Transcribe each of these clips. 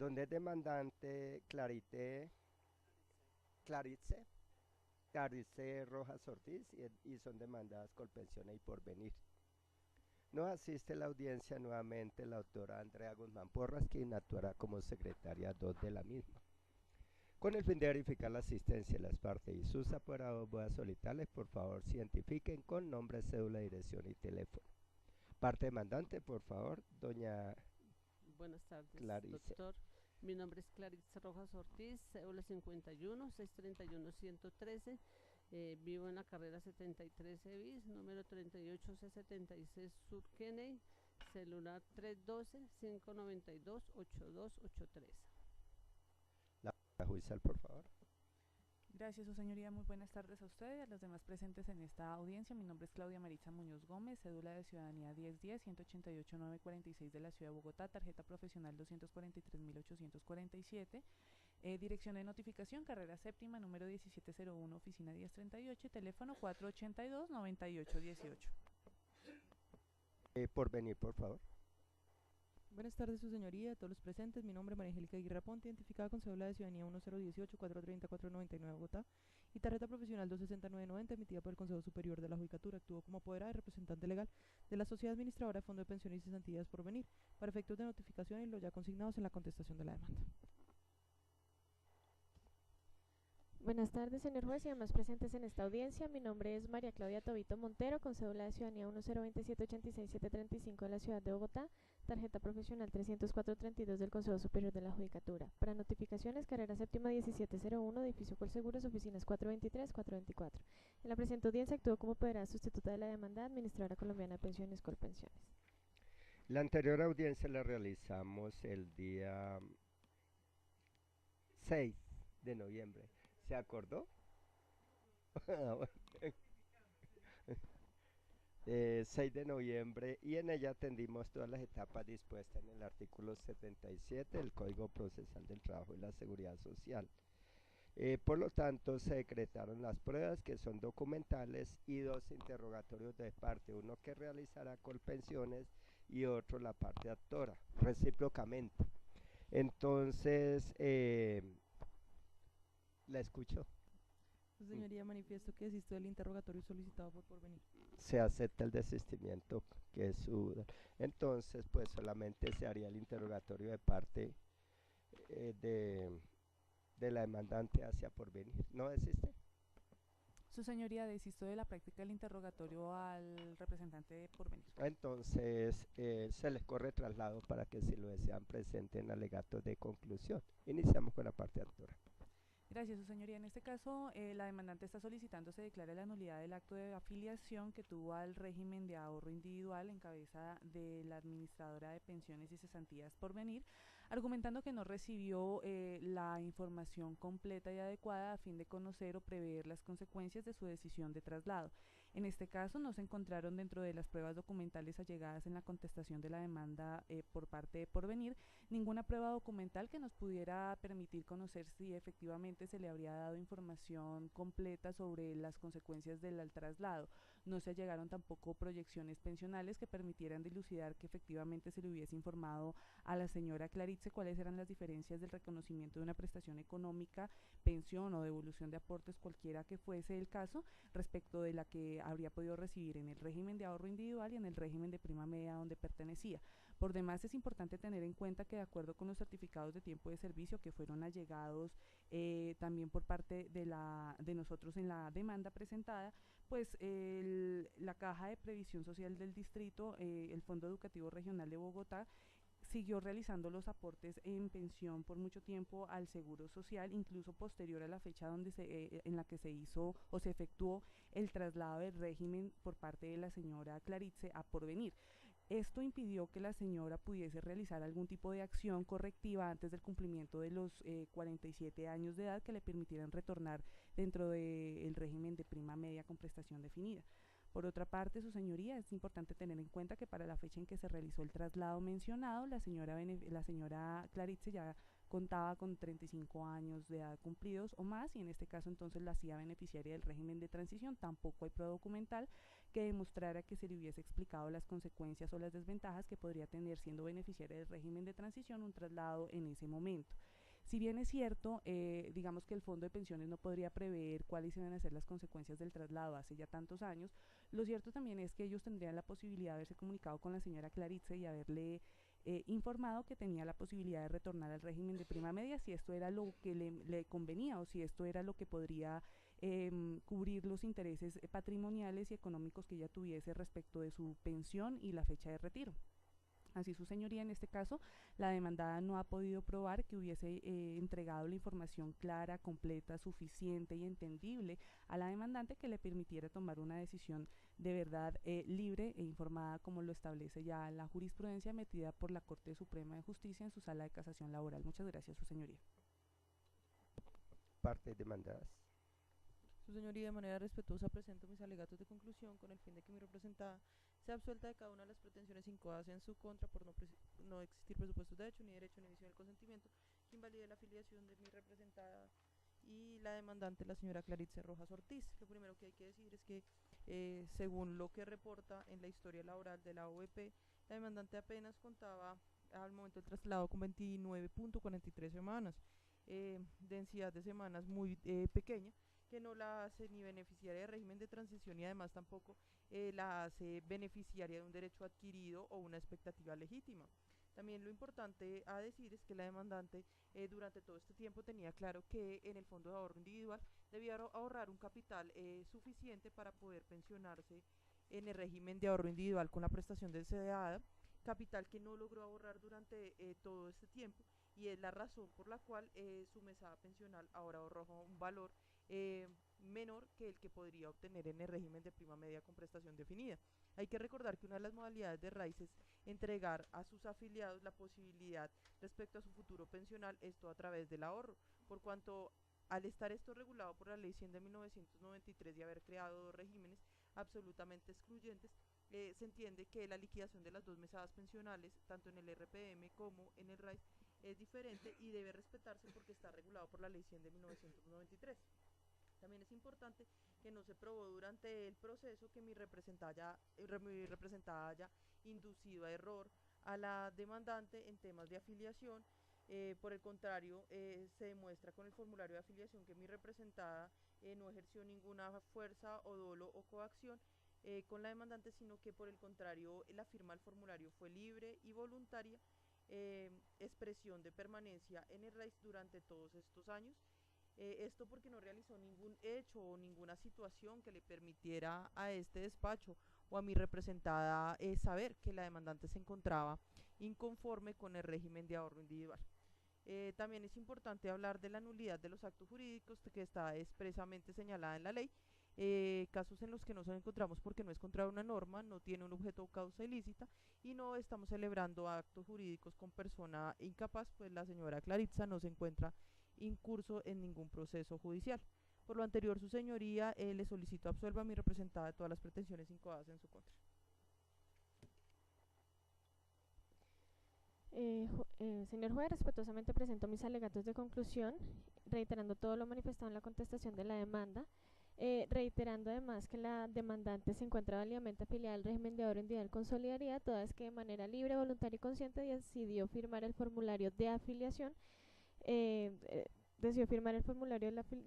donde es demandante Claritze, Clarice Rojas Ortiz y son demandadas Colpensiones y Porvenir. Nos asiste la audiencia nuevamente la doctora Andrea Guzmán Porras, quien actuará como secretaria 2 de la misma. Con el fin de verificar la asistencia de las partes y sus apoderados, voy a solicitarles, por favor, se identifiquen con nombre, cédula, dirección y teléfono. Parte demandante, por favor, doña Buenas tardes, Clarice. doctor. Mi nombre es Clarice Rojas Ortiz, cédula 51 631 113. Vivo en la carrera 73 bis, número 38C76 Sur Kennedy, celular 312-592-8283. La judicial, por favor. Gracias, su señoría. Muy buenas tardes a usted y a los demás presentes en esta audiencia. Mi nombre es Claudia Maritza Muñoz Gómez, cédula de ciudadanía 1010-188-946 de la ciudad de Bogotá, tarjeta profesional 243.847, dirección de notificación, carrera séptima, número 1701, oficina 1038, teléfono 482-9818. Porvenir, por favor. Buenas tardes, su señoría, a todos los presentes. Mi nombre es María Angélica Aguirre Aponte, identificada con cédula de ciudadanía 1018-430-499 Bogotá y tarjeta profesional 26990, emitida por el Consejo Superior de la Judicatura. Actúo como apoderada y representante legal de la Sociedad Administradora de Fondo de Pensiones y Cesantías Porvenir, para efectos de notificación y los ya consignados en la contestación de la demanda. Buenas tardes, señor juez y demás presentes en esta audiencia. Mi nombre es María Claudia Tobito Montero, con cédula de ciudadanía 1027-86735 de la ciudad de Bogotá, tarjeta profesional 30432 del Consejo Superior de la Judicatura. Para notificaciones, carrera séptima 1701, edificio Colseguros, oficinas 423-424. En la presente audiencia actúo como apoderada sustituta de la demanda, administradora colombiana de pensiones Colpensiones. La anterior audiencia la realizamos el día 6 de noviembre. ¿Se acordó? 6 de noviembre, y en ella atendimos todas las etapas dispuestas en el artículo 77 del Código Procesal del Trabajo y la Seguridad Social. Por lo tanto, se decretaron las pruebas, que son documentales, y 2 interrogatorios de parte, uno que realizará Colpensiones y otro la parte actora, recíprocamente. Entonces, la escucho. Su señoría, manifiesto que desisto del interrogatorio solicitado por Porvenir. Se acepta el desistimiento, que es su... Entonces, pues solamente se haría el interrogatorio de parte de la demandante hacia Porvenir. ¿No desiste? Su señoría, desisto de la práctica del interrogatorio al representante de Porvenir. Entonces, se les corre traslado para que, si lo desean, presenten alegatos de conclusión. Iniciamos con la parte actora. Gracias, su señoría. En este caso, la demandante está solicitando se declare la nulidad del acto de afiliación que tuvo al régimen de ahorro individual en cabeza de la administradora de pensiones y cesantías Porvenir, argumentando que no recibió la información completa y adecuada a fin de conocer o prever las consecuencias de su decisión de traslado. En este caso, no se encontraron dentro de las pruebas documentales allegadas en la contestación de la demanda por parte de Porvenir ninguna prueba documental que nos pudiera permitir conocer si efectivamente se le habría dado información completa sobre las consecuencias del traslado. No se allegaron tampoco proyecciones pensionales que permitieran dilucidar que efectivamente se le hubiese informado a la señora Claritze cuáles eran las diferencias del reconocimiento de una prestación económica, pensión o devolución de aportes, cualquiera que fuese el caso, respecto de la que habría podido recibir en el régimen de ahorro individual y en el régimen de prima media donde pertenecía. Por demás, es importante tener en cuenta que, de acuerdo con los certificados de tiempo de servicio que fueron allegados también por parte de nosotros en la demanda presentada, pues la Caja de Previsión Social del Distrito, el Fondo Educativo Regional de Bogotá, siguió realizando los aportes en pensión por mucho tiempo al Seguro Social, incluso posterior a la fecha donde en la que se hizo o se efectuó el traslado del régimen por parte de la señora Claritze a Porvenir. Esto impidió que la señora pudiese realizar algún tipo de acción correctiva antes del cumplimiento de los 47 años de edad que le permitieran retornar dentro del régimen de prima media con prestación definida. Por otra parte, su señoría, es importante tener en cuenta que para la fecha en que se realizó el traslado mencionado, la señora Claritze ya contaba con 35 años de edad cumplidos o más, y en este caso entonces la hacía beneficiaria del régimen de transición. Tampoco hay prueba documental que demostrara que se le hubiese explicado las consecuencias o las desventajas que podría tener siendo beneficiaria del régimen de transición un traslado en ese momento. Si bien es cierto, digamos que el fondo de pensiones no podría prever cuáles iban a ser las consecuencias del traslado hace ya tantos años, lo cierto también es que ellos tendrían la posibilidad de haberse comunicado con la señora Claritze y haberle informado que tenía la posibilidad de retornar al régimen de prima media si esto era lo que le convenía o si esto era lo que podría cubrir los intereses patrimoniales y económicos que ella tuviese respecto de su pensión y la fecha de retiro. Así su señoría, en este caso, la demandada no ha podido probar que hubiese entregado la información clara, completa, suficiente y entendible a la demandante que le permitiera tomar una decisión de verdad libre e informada, como lo establece ya la jurisprudencia emitida por la Corte Suprema de Justicia en su sala de casación laboral. Muchas gracias, su señoría. Partes demandadas. Su señoría, de manera respetuosa, presento mis alegatos de conclusión con el fin de que mi representada sea absuelta de cada una de las pretensiones incoadas en su contra por no existir presupuestos de hecho, ni derecho, ni emisión del consentimiento que invalide la afiliación de mi representada y la demandante, la señora Claritze Rojas Ortiz. Lo primero que hay que decir es que, según lo que reporta en la historia laboral de la OEP, la demandante apenas contaba al momento del traslado con 29.43 semanas, densidad de semanas muy pequeña, que no la hace ni beneficiaria de régimen de transición y además tampoco la hace beneficiaria de un derecho adquirido o una expectativa legítima. También lo importante a decir es que la demandante durante todo este tiempo tenía claro que en el fondo de ahorro individual debía ahorrar un capital suficiente para poder pensionarse en el régimen de ahorro individual con la prestación de SEDADA, capital que no logró ahorrar durante todo este tiempo, y es la razón por la cual su mesada pensional ahora ahorra un valor menor que el que podría obtener en el régimen de prima media con prestación definida. Hay que recordar que una de las modalidades de RAIS es entregar a sus afiliados la posibilidad respecto a su futuro pensional, esto a través del ahorro, por cuanto al estar esto regulado por la Ley 100 de 1993 y haber creado dos regímenes absolutamente excluyentes, se entiende que la liquidación de las dos mesadas pensionales, tanto en el RPM como en el RAIS, es diferente y debe respetarse porque está regulado por la Ley 100 de 1993. También es importante que no se probó durante el proceso que mi representada haya inducido a error a la demandante en temas de afiliación. Por el contrario, se demuestra con el formulario de afiliación que mi representada no ejerció ninguna fuerza o dolo o coacción con la demandante, sino que por el contrario la firma del formulario fue libre y voluntaria, expresión de permanencia en el RAIS durante todos estos años. Esto porque no realizó ningún hecho o ninguna situación que le permitiera a este despacho o a mi representada saber que la demandante se encontraba inconforme con el régimen de ahorro individual. También es importante hablar de la nulidad de los actos jurídicos que está expresamente señalada en la ley. Casos en los que no nos encontramos porque no es contra una norma, no tiene un objeto o causa ilícita y no estamos celebrando actos jurídicos con persona incapaz, pues la señora Claritza no se encuentra incurso en ningún proceso judicial. Por lo anterior, su señoría, le solicito absuelva a mi representada de todas las pretensiones incoadas en su contra. Señor juez, respetuosamente presento mis alegatos de conclusión, reiterando todo lo manifestado en la contestación de la demanda, reiterando además que la demandante se encuentra válidamente afiliada al régimen de ahorro individual con solidaridad, toda vez que de manera libre, voluntaria y consciente decidió firmar el formulario de afiliación, de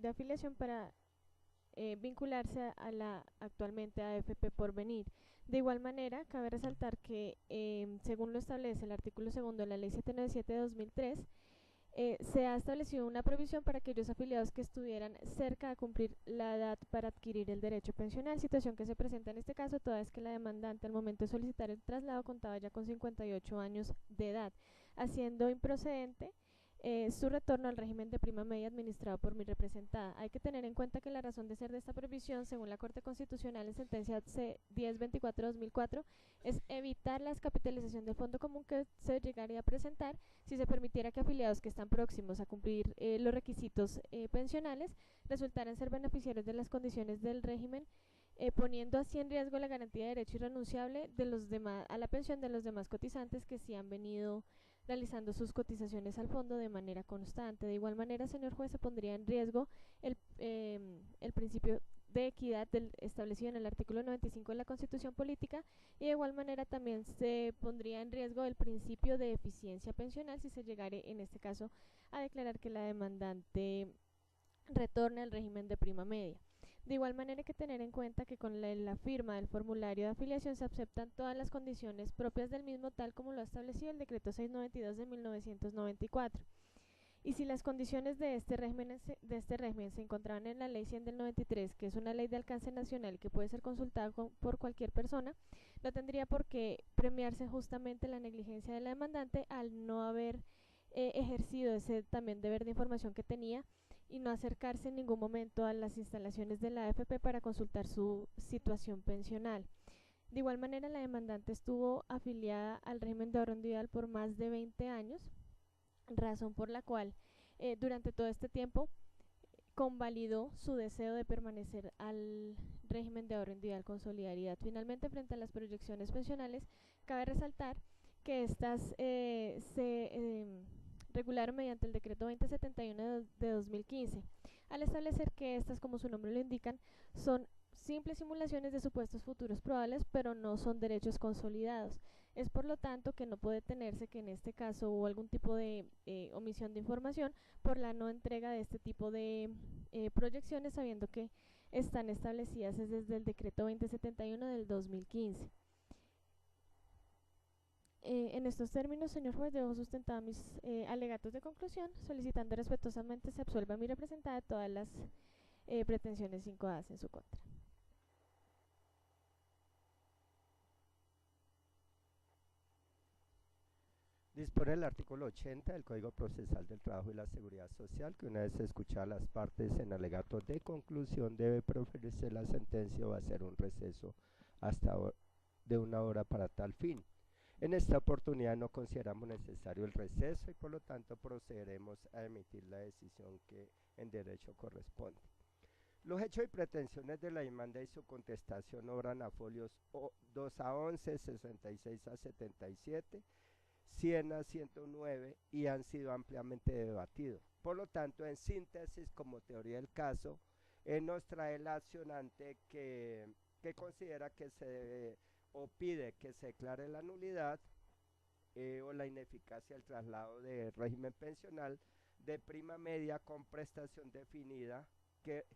afiliación para vincularse a la actualmente AFP Porvenir. De igual manera, cabe resaltar que, según lo establece el artículo 2 de la Ley 797 de 2003, se ha establecido una provisión para aquellos afiliados que estuvieran cerca de cumplir la edad para adquirir el derecho pensional, situación que se presenta en este caso toda vez que la demandante al momento de solicitar el traslado contaba ya con 58 años de edad, haciendo improcedente su retorno al régimen de prima media administrado por mi representada. Hay que tener en cuenta que la razón de ser de esta previsión, según la Corte Constitucional en sentencia C-1024-2004, es evitar la descapitalización del fondo común que se llegaría a presentar si se permitiera que afiliados que están próximos a cumplir los requisitos pensionales resultaran ser beneficiarios de las condiciones del régimen, poniendo así en riesgo la garantía de derecho irrenunciable de los demás, a la pensión de los demás cotizantes que sí han venido realizando sus cotizaciones al fondo de manera constante. De igual manera, señor juez, se pondría en riesgo el principio de equidad establecido en el artículo 95 de la Constitución Política, y de igual manera también se pondría en riesgo el principio de eficiencia pensional si se llegare en este caso a declarar que la demandante retorne al régimen de prima media. De igual manera hay que tener en cuenta que con la firma del formulario de afiliación se aceptan todas las condiciones propias del mismo, tal como lo ha establecido el decreto 692 de 1994. Y si las condiciones de este régimen se encontraban en la ley 100 del 93, que es una ley de alcance nacional y que puede ser consultada por cualquier persona, no tendría por qué premiarse justamente la negligencia de la demandante al no haber ejercido ese también deber de información que tenía y no acercarse en ningún momento a las instalaciones de la AFP para consultar su situación pensional. De igual manera, la demandante estuvo afiliada al régimen de ahorro individual por más de 20 años, razón por la cual durante todo este tiempo convalidó su deseo de permanecer al régimen de ahorro individual con solidaridad. Finalmente, frente a las proyecciones pensionales, cabe resaltar que estas se regularon mediante el decreto 2071 de 2015, al establecer que estas, como su nombre lo indican, son simples simulaciones de supuestos futuros probables, pero no son derechos consolidados. Es por lo tanto que no puede tenerse que en este caso hubo algún tipo de omisión de información por la no entrega de este tipo de proyecciones, sabiendo que están establecidas desde el decreto 2071 del 2015. En estos términos, señor juez, debo sustentar mis alegatos de conclusión, solicitando respetuosamente se absuelva a mi representada de todas las pretensiones incoadas en su contra. Dispone el artículo 80 del Código Procesal del Trabajo y la Seguridad Social que una vez escuchadas las partes en alegato de conclusión debe proferirse la sentencia o hacer un receso de 1 hora para tal fin. En esta oportunidad no consideramos necesario el receso y por lo tanto procederemos a emitir la decisión que en derecho corresponde. Los hechos y pretensiones de la demanda y su contestación obran a folios 2 a 11, 66 a 77, 100 a 109 y han sido ampliamente debatidos. Por lo tanto, en síntesis, como teoría del caso, nos trae la accionante que considera que se debe o pide que se declare la nulidad o la ineficacia del traslado de régimen pensional de prima media con prestación definida que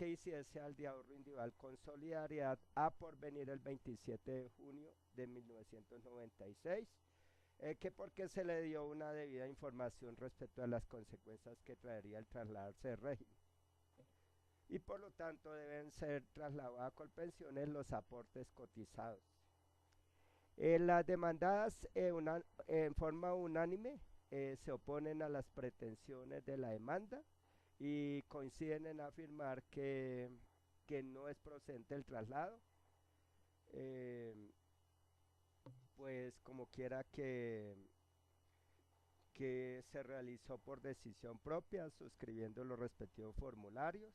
hiciese al de ahorro individual con solidaridad a porvenir el 27 de junio de 1996, que porque se le dio una debida información respecto a las consecuencias que traería el trasladarse de régimen. Y por lo tanto deben ser trasladados a Colpensiones los aportes cotizados. Las demandadas en forma unánime se oponen a las pretensiones de la demanda y coinciden en afirmar que no es procedente el traslado, pues como quiera que se realizó por decisión propia, suscribiendo los respectivos formularios.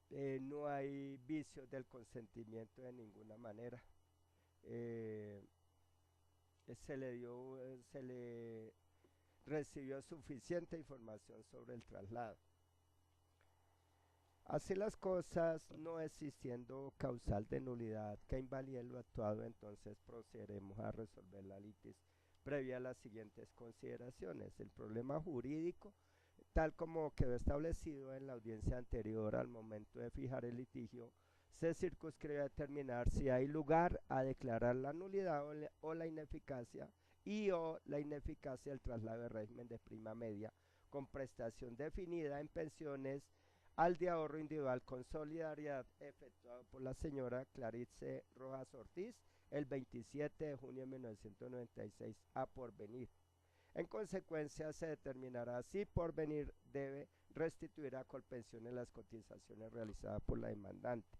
No hay vicios del consentimiento de ninguna manera. Se le recibió suficiente información sobre el traslado. Así las cosas, no existiendo causal de nulidad que invalide lo actuado, entonces procederemos a resolver la litis previa a las siguientes consideraciones. El problema jurídico, tal como quedó establecido en la audiencia anterior al momento de fijar el litigio, se circunscribe a determinar si hay lugar a declarar la nulidad o la ineficacia o la ineficacia del traslado de régimen de prima media con prestación definida en pensiones al de ahorro individual con solidaridad efectuado por la señora Clarice Rojas Ortiz el 27 de junio de 1996 a porvenir. En consecuencia, se determinará si porvenir debe restituir a Colpensiones las cotizaciones realizadas por la demandante.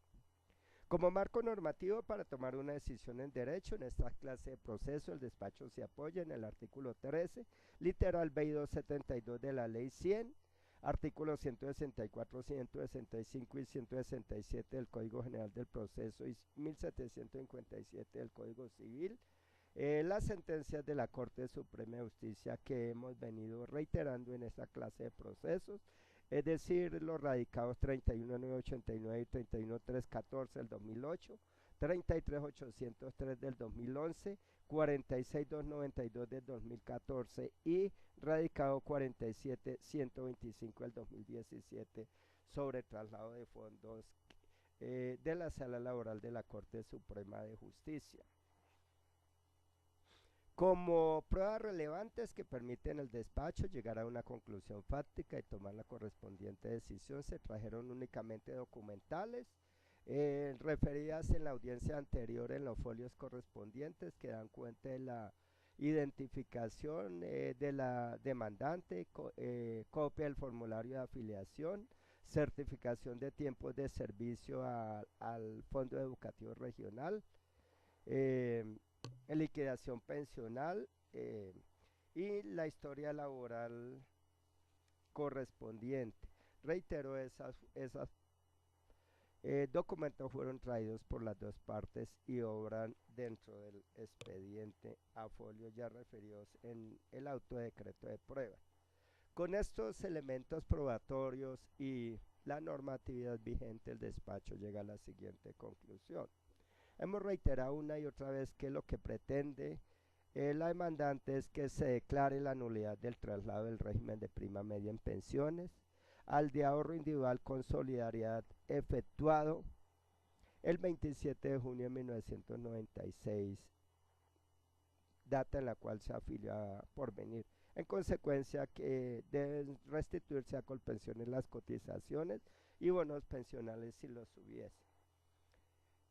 Como marco normativo para tomar una decisión en derecho en esta clase de proceso, el despacho se apoya en el artículo 13, literal B y 272 de la Ley 100, artículos 164, 165 y 167 del Código General del Proceso y 1757 del Código Civil, las sentencias de la Corte Suprema de Justicia que hemos venido reiterando en esta clase de procesos es decir, los radicados 31.989 y 31.314 del 2008, 33.803 del 2011, 46.292 del 2014 y radicado 47.125 del 2017 sobre traslado de fondos de la Sala Laboral de la Corte Suprema de Justicia. Como pruebas relevantes que permiten al despacho llegar a una conclusión fáctica y tomar la correspondiente decisión, se trajeron únicamente documentales referidas en la audiencia anterior en los folios correspondientes que dan cuenta de la identificación de la demandante, copia del formulario de afiliación, certificación de tiempos de servicio al Fondo Educativo Regional, liquidación pensional y la historia laboral correspondiente. Reitero, esas documentos fueron traídos por las dos partes y obran dentro del expediente a folio ya referidos en el auto de decreto de prueba. Con estos elementos probatorios y la normatividad vigente, el despacho llega a la siguiente conclusión. Hemos reiterado una y otra vez que lo que pretende la demandante es que se declare la nulidad del traslado del régimen de prima media en pensiones al de ahorro individual con solidaridad efectuado el 27 de junio de 1996, data en la cual se afilió a Porvenir. En consecuencia, que deben restituirse a Colpensiones las cotizaciones y bonos pensionales si los hubiese.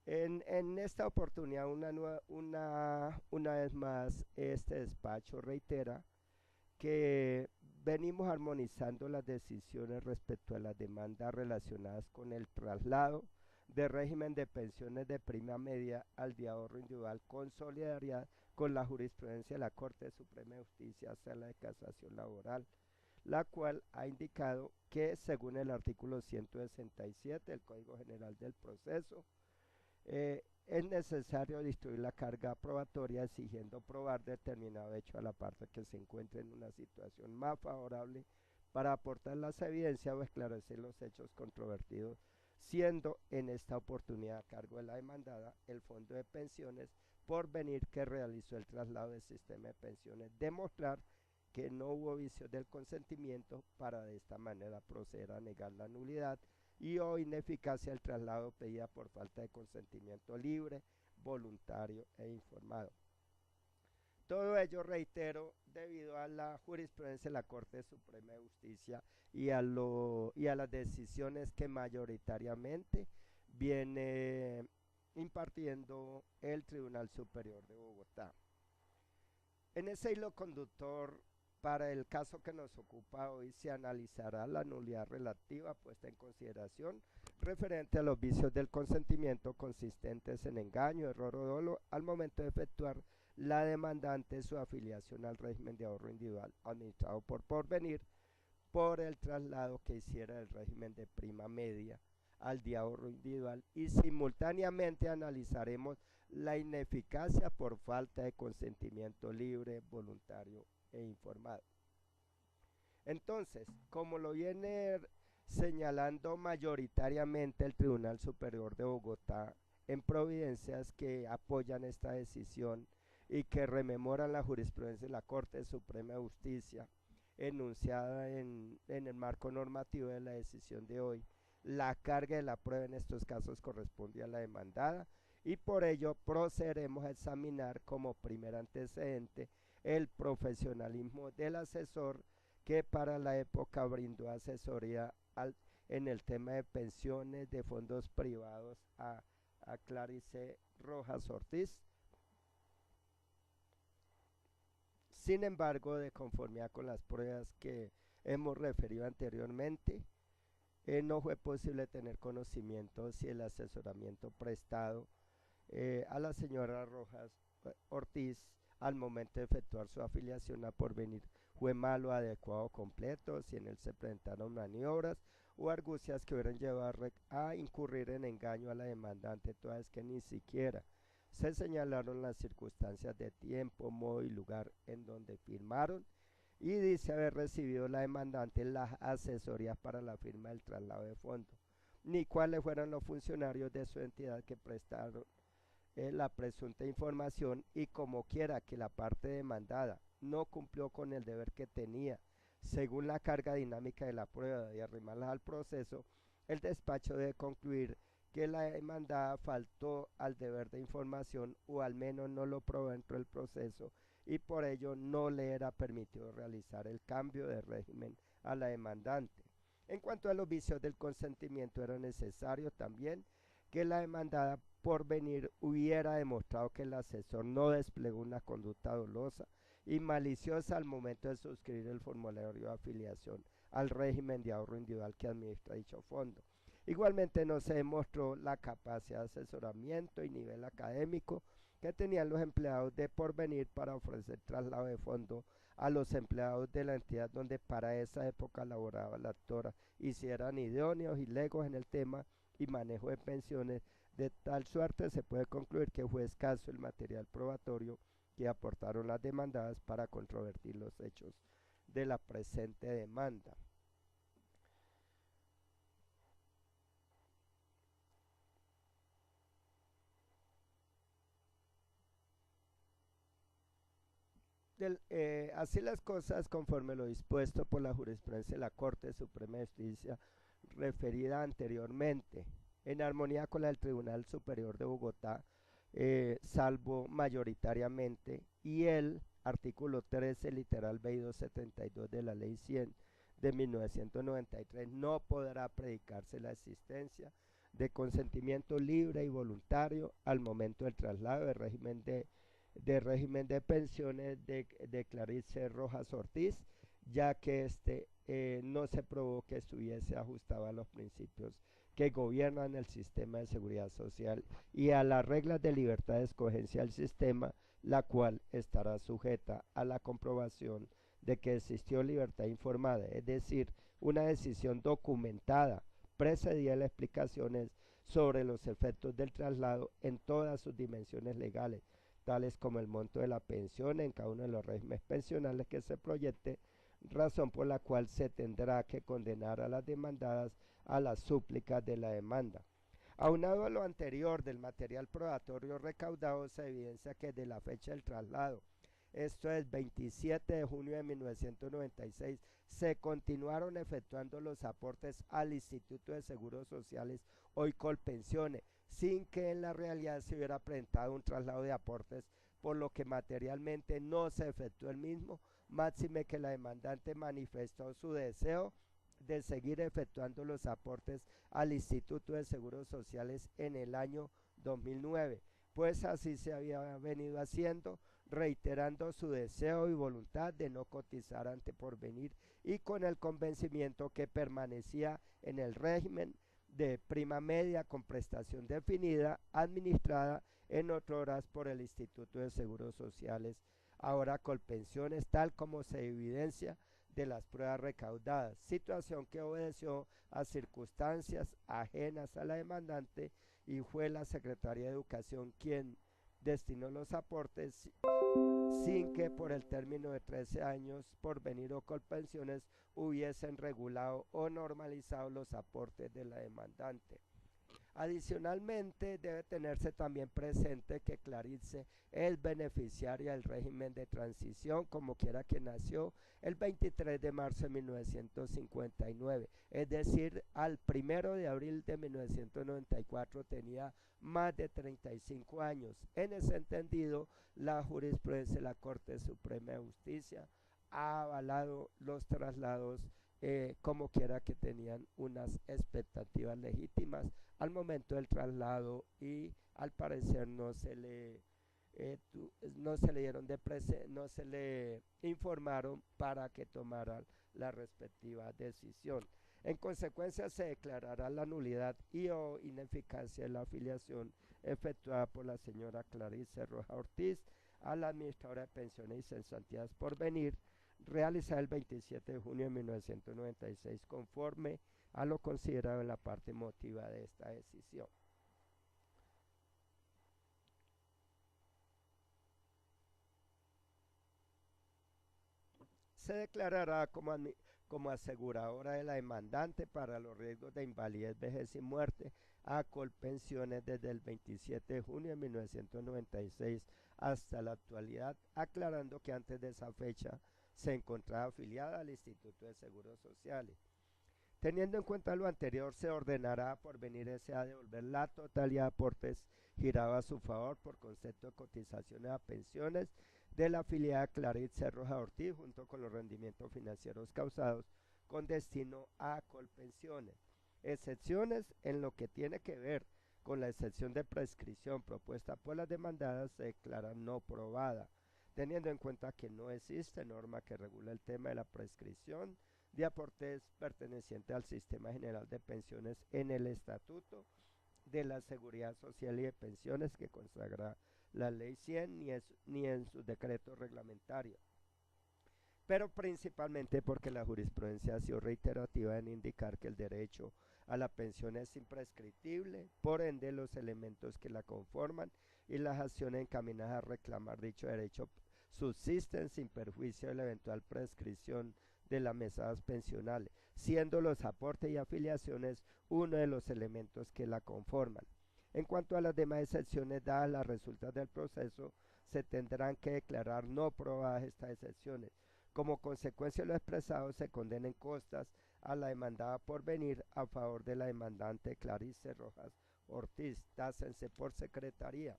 En esta oportunidad, una vez más, este despacho reitera que venimos armonizando las decisiones respecto a las demandas relacionadas con el traslado de régimen de pensiones de prima media al de ahorro individual con solidaridad con la jurisprudencia de la Corte Suprema de Justicia, Sala de Casación Laboral, la cual ha indicado que según el artículo 167 del Código General del Proceso, es necesario distribuir la carga probatoria exigiendo probar determinado hecho a la parte que se encuentre en una situación más favorable para aportar las evidencias o esclarecer los hechos controvertidos, siendo en esta oportunidad a cargo de la demandada el Fondo de Pensiones Porvenir que realizó el traslado del sistema de pensiones, demostrar que no hubo vicios del consentimiento para de esta manera proceder a negar la nulidad y o ineficacia del traslado pedida por falta de consentimiento libre, voluntario e informado. Todo ello, reitero, debido a la jurisprudencia de la Corte Suprema de Justicia y a las decisiones que mayoritariamente viene impartiendo el Tribunal Superior de Bogotá. En ese hilo conductor, para el caso que nos ocupa hoy, se analizará la nulidad relativa puesta en consideración referente a los vicios del consentimiento consistentes en engaño, error o dolo al momento de efectuar la demandante su afiliación al régimen de ahorro individual administrado por Porvenir por el traslado que hiciera del régimen de prima media al de ahorro individual y simultáneamente analizaremos la ineficacia por falta de consentimiento libre, voluntario e informado. Entonces, como lo viene señalando mayoritariamente el Tribunal Superior de Bogotá en providencias que apoyan esta decisión y que rememoran la jurisprudencia de la Corte Suprema de Justicia enunciada en el marco normativo de la decisión de hoy, la carga de la prueba en estos casos corresponde a la demandada y por ello procederemos a examinar como primer antecedente el profesionalismo del asesor que para la época brindó asesoría en el tema de pensiones de fondos privados a Clarice Rojas Ortiz. Sin embargo, de conformidad con las pruebas que hemos referido anteriormente, no fue posible tener conocimiento si el asesoramiento prestado a la señora Rojas Ortiz al momento de efectuar su afiliación a Porvenir fue malo, adecuado, completo, si en él se presentaron maniobras o argucias que hubieran llevado a incurrir en engaño a la demandante, toda vez que ni siquiera se señalaron las circunstancias de tiempo, modo y lugar en donde firmaron y dice haber recibido la demandante las asesorías para la firma del traslado de fondos, ni cuáles fueron los funcionarios de su entidad que prestaron la presunta información, y como quiera que la parte demandada no cumplió con el deber que tenía según la carga dinámica de la prueba y arrimarla al proceso, el despacho debe concluir que la demandada faltó al deber de información o al menos no lo probó dentro del proceso y por ello no le era permitido realizar el cambio de régimen a la demandante. En cuanto a los vicios del consentimiento, era necesario también que la demandada por venir hubiera demostrado que el asesor no desplegó una conducta dolosa y maliciosa al momento de suscribir el formulario de afiliación al régimen de ahorro individual que administra dicho fondo. Igualmente no se demostró la capacidad de asesoramiento y nivel académico que tenían los empleados de Porvenir para ofrecer traslado de fondo a los empleados de la entidad donde para esa época laboraba la actora, y si eran idóneos y legos en el tema y manejo de pensiones. De tal suerte se puede concluir que fue escaso el material probatorio que aportaron las demandadas para controvertir los hechos de la presente demanda. Así las cosas, conforme lo dispuesto por la jurisprudencia de la Corte Suprema de Justicia referida anteriormente, en armonía con la del Tribunal Superior de Bogotá, salvo mayoritariamente, y el artículo 13, literal B y 272 de la Ley 100 de 1993, no podrá predicarse la existencia de consentimiento libre y voluntario al momento del traslado de régimen de pensiones de Clarice Rojas Ortiz, ya que no se probó que estuviese ajustado a los principios que gobiernan el sistema de seguridad social y a las reglas de libertad de escogencia del sistema, la cual estará sujeta a la comprobación de que existió libertad informada, es decir, una decisión documentada, precedida de explicaciones sobre los efectos del traslado en todas sus dimensiones legales, tales como el monto de la pensión en cada uno de los regímenes pensionales que se proyecte, razón por la cual se tendrá que condenar a las demandadas a las súplicas de la demanda. Aunado a lo anterior del material probatorio recaudado, se evidencia que de la fecha del traslado, esto es 27 de junio de 1996, se continuaron efectuando los aportes al Instituto de Seguros Sociales, hoy Colpensiones, sin que en la realidad se hubiera presentado un traslado de aportes, por lo que materialmente no se efectuó el mismo, máxime que la demandante manifestó su deseo de seguir efectuando los aportes al Instituto de Seguros Sociales en el año 2009, pues así se había venido haciendo, reiterando su deseo y voluntad de no cotizar ante Porvenir y con el convencimiento que permanecía en el régimen de prima media con prestación definida, administrada en horas por el Instituto de Seguros Sociales, ahora Colpensiones, tal como se evidencia de las pruebas recaudadas, situación que obedeció a circunstancias ajenas a la demandante y fue la Secretaría de Educación quien destinó los aportes sin que por el término de 13 años Porvenir o Colpensiones hubiesen regulado o normalizado los aportes de la demandante. Adicionalmente, debe tenerse también presente que Clarice es beneficiaria del régimen de transición, como quiera que nació el 23 de marzo de 1959, es decir, al 1 de abril de 1994 tenía más de 35 años. En ese entendido, la jurisprudencia de la Corte Suprema de Justicia ha avalado los traslados como quiera que tenían unas expectativas legítimas al momento del traslado y al parecer no se le dieron no se le informaron para que tomara la respectiva decisión. En consecuencia, se declarará la nulidad y o ineficacia de la afiliación efectuada por la señora Clarice Rojas Ortiz a la administradora de pensiones y cesantías Porvenir, realizada el 27 de junio de 1996, conforme a lo considerado en la parte motiva de esta decisión. se declarará como aseguradora de la demandante para los riesgos de invalidez, vejez y muerte a Colpensiones desde el 27 de junio de 1996 hasta la actualidad, aclarando que antes de esa fecha se encontraba afiliada al Instituto de Seguros Sociales. Teniendo en cuenta lo anterior, se ordenará a Porvenir S.A. devolver la totalidad de aportes girados a su favor por concepto de cotizaciones a pensiones de la afiliada Claritze Rojas Ortiz junto con los rendimientos financieros causados con destino a Colpensiones. Excepciones en lo que tiene que ver con la excepción de prescripción propuesta por las demandadas se declaran no probada, teniendo en cuenta que no existe norma que regule el tema de la prescripción de aportes pertenecientes al Sistema General de Pensiones en el Estatuto de la Seguridad Social y de Pensiones que consagra la Ley 100 ni en sus decretos reglamentarios, pero principalmente porque la jurisprudencia ha sido reiterativa en indicar que el derecho a la pensión es imprescriptible, por ende los elementos que la conforman y las acciones encaminadas a reclamar dicho derecho subsisten sin perjuicio de la eventual prescripción de las mesadas pensionales, siendo los aportes y afiliaciones uno de los elementos que la conforman. En cuanto a las demás excepciones dadas las resultas del proceso, se tendrán que declarar no probadas estas excepciones. Como consecuencia de lo expresado, se condenen costas a la demandada Porvenir a favor de la demandante Claritze Rojas Ortiz, tácense por secretaría.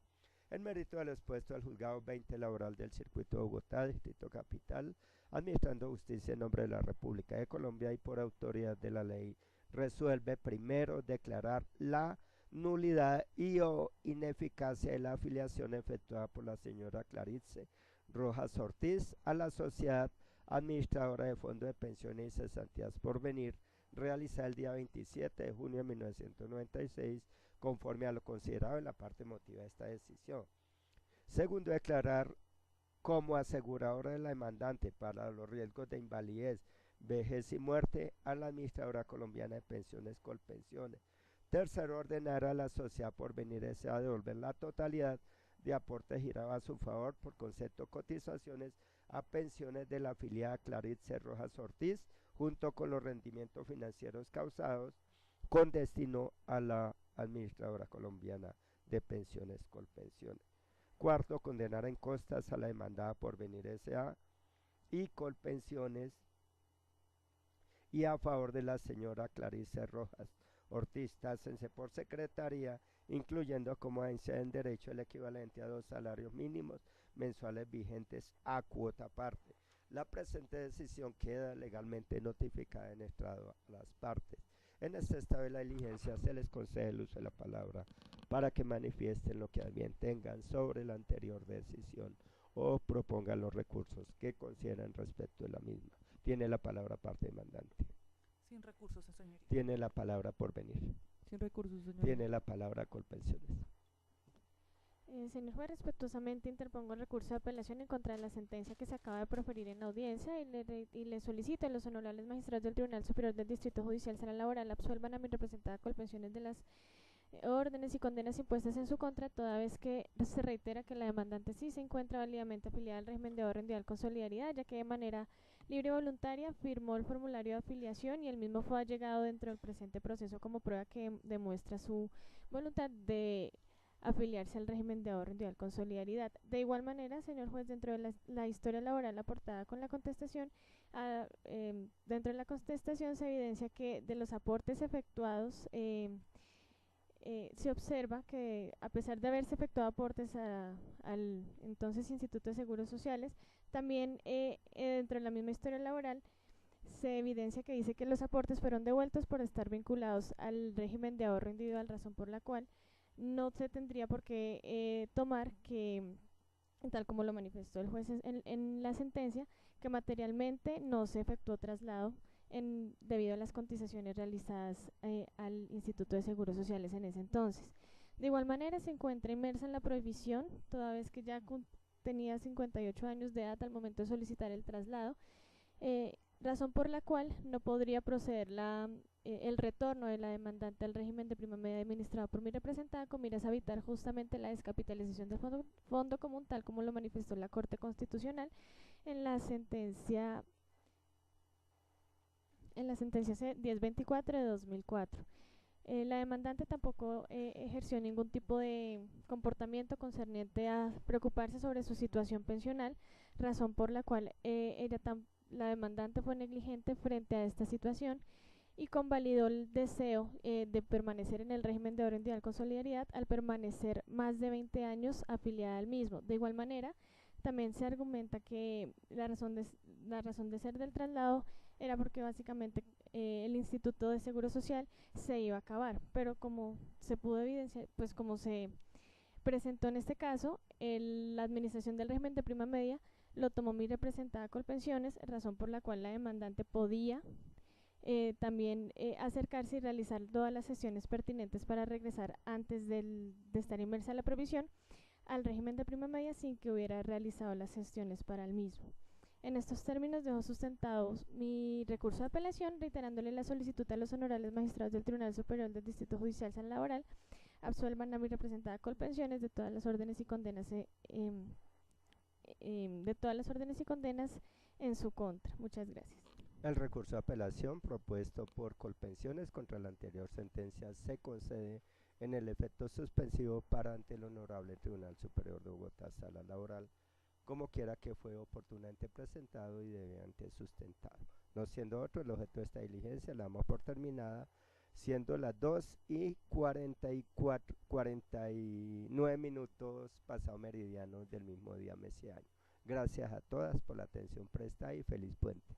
En mérito de lo expuesto al Juzgado 20 Laboral del Circuito de Bogotá, Distrito Capital, administrando justicia en nombre de la República de Colombia y por autoridad de la ley, resuelve primero declarar la nulidad y o ineficacia de la afiliación efectuada por la señora Claritze Rojas Ortiz a la sociedad administradora de Fondo de Pensiones y Cesantías Porvenir, realizada el día 27 de junio de 1996, conforme a lo considerado en la parte emotiva de esta decisión. Segundo, declarar como aseguradora de la demandante para los riesgos de invalidez, vejez y muerte a la Administradora Colombiana de Pensiones Colpensiones. Tercero, ordenar a la sociedad Porvenir S.A. devolver la totalidad de aportes girados a su favor por concepto de cotizaciones a pensiones de la afiliada Claritze Rojas Ortiz, junto con los rendimientos financieros causados con destino a la Administradora Colombiana de Pensiones Colpensiones. Cuarto, condenar en costas a la demandada Porvenir S.A. y Colpensiones y a favor de la señora Claritze Rojas Ortiz, tácense por secretaría, incluyendo como herencia en derecho el equivalente a 2 salarios mínimos mensuales vigentes a cuota aparte. La presente decisión queda legalmente notificada en estrado a las partes. En este estado de la diligencia se les concede el uso de la palabra para que manifiesten lo que a bien tengan sobre la anterior decisión o propongan los recursos que consideran respecto de la misma. Tiene la palabra parte demandante. Sin recursos, señoría. Tiene la palabra Porvenir. Sin recursos, señor. Tiene la palabra Colpensiones. Señor juez, respetuosamente interpongo el recurso de apelación en contra de la sentencia que se acaba de proferir en la audiencia y le solicito a los honorables magistrados del Tribunal Superior del Distrito Judicial Sala Laboral absuelvan a mi representada Colpensiones de las órdenes y condenas impuestas en su contra, toda vez que se reitera que la demandante sí se encuentra válidamente afiliada al régimen de ahorro individual con solidaridad, ya que de manera libre y voluntaria firmó el formulario de afiliación y el mismo fue allegado dentro del presente proceso como prueba que demuestra su voluntad de afiliarse al régimen de ahorro individual con solidaridad. De igual manera, señor juez, dentro de la historia laboral aportada con la contestación, dentro de la contestación se evidencia que de los aportes efectuados se observa que a pesar de haberse efectuado aportes al entonces Instituto de Seguros Sociales, también dentro de la misma historia laboral se evidencia que dice que los aportes fueron devueltos por estar vinculados al régimen de ahorro individual, razón por la cual no se tendría por qué tomar que, tal como lo manifestó el juez en la sentencia, que materialmente no se efectuó traslado debido a las cotizaciones realizadas al Instituto de Seguros Sociales en ese entonces. De igual manera se encuentra inmersa en la prohibición, toda vez que ya tenía 58 años de edad al momento de solicitar el traslado, razón por la cual no podría proceder el retorno de la demandante al régimen de prima media administrado por mi representada con miras a evitar justamente la descapitalización del fondo común, tal como lo manifestó la Corte Constitucional en la sentencia en la sentencia C-1024 de 2004. La demandante tampoco ejerció ningún tipo de comportamiento concerniente a preocuparse sobre su situación pensional, razón por la cual la demandante fue negligente frente a esta situación y convalidó el deseo de permanecer en el régimen de ahorro individual con solidaridad al permanecer más de 20 años afiliada al mismo. De igual manera, también se argumenta que la razón de ser del traslado era porque básicamente el Instituto de Seguro Social se iba a acabar, pero como se pudo evidenciar, pues como se presentó en este caso, la administración del régimen de prima media lo tomó muy representada Colpensiones, razón por la cual la demandante podía también acercarse y realizar todas las sesiones pertinentes para regresar antes de estar inmersa en la provisión al régimen de prima media sin que hubiera realizado las gestiones para el mismo. En estos términos dejo sustentados mi recurso de apelación, reiterándole la solicitud a los honorables magistrados del Tribunal Superior del Distrito Judicial San Laboral absuelvan a mi representada Colpensiones de todas las órdenes y condenas en su contra. Muchas gracias. El recurso de apelación propuesto por Colpensiones contra la anterior sentencia se concede en el efecto suspensivo para ante el Honorable Tribunal Superior de Bogotá, Sala Laboral, como quiera que fue oportunamente presentado y debidamente sustentado. No siendo otro el objeto de esta diligencia, la damos por terminada, siendo las 2:49 minutos pasado meridiano del mismo día, mes y año. Gracias a todas por la atención prestada y feliz puente.